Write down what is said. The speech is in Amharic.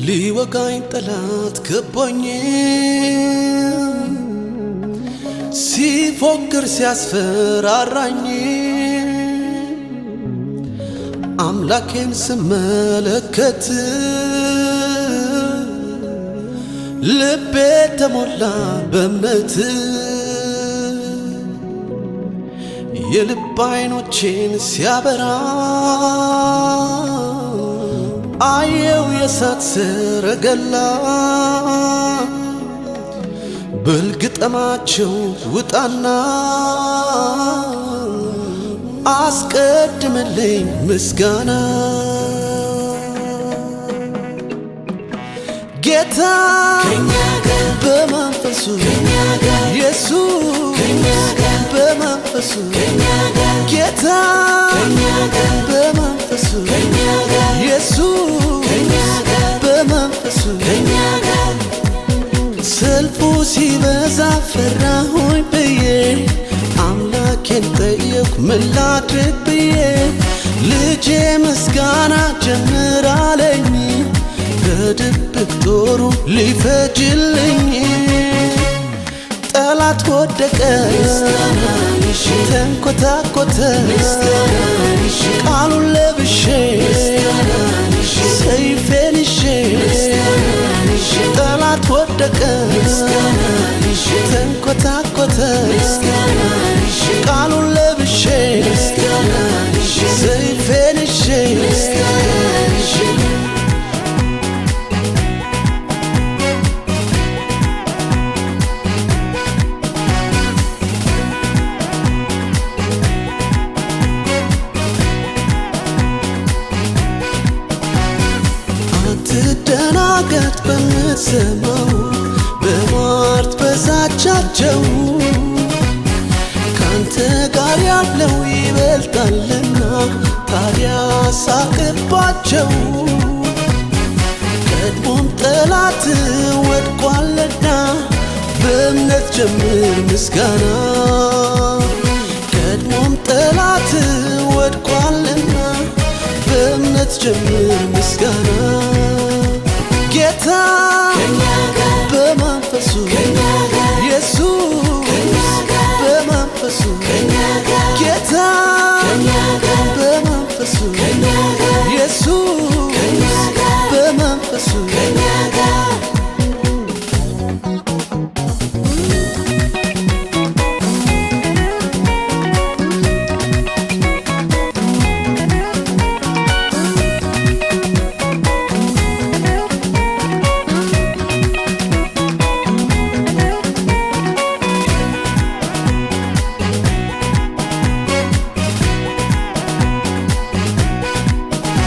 ሊወጋኝ ጠላት ከቦኝ ሲፎክር ሲያስፈራራኝ አምላኬን ስመለከት ልቤ ተሞላ በእምነት የልብ አይኖቼን ሲያበራ አየው የእሳት ሰረገላ በልግጠማቸው ውጣና አስቀድምልኝ ምስጋና ጌታ ከኛ ጋር በመንፈሱ ኢየሱስ በመንፈሱ ጌታ ከኛ ጋር በመንፈሱ ኢየሱስ በመንፈሱ ሰልፉ ሲበዛ ፈራሁኝ ብዬ አምላኬን ጠየቅኩ ምን ላድርግ ብዬ ልጄ ምስጋና ጀምር አለኝ ከድብቅ ጦሩ ሊፈጅልኝ ጠላት ወደቀ ተንኮታኮተ ቃሉን ለብሼ ሰይፌን ይዤ ጠላት ወደቀ ተንኮታኮተ ቃሉን ለብሼ ሰይፌን ይዤ አትደናገጥ በምትሰማው በሟርት በዛቻቸው ካንተ ጋር ያለው ይበልጣልና ታዲያ ሳቅባቸው ቀድሞም ጠላት ወድቋልና በእምነት ጀምር ምስጋና ቀድሞም ጠላት ወድቋልና በእምነት ጀምር ምስጋና ጌታ ከኛ ጋር በመንፈሱ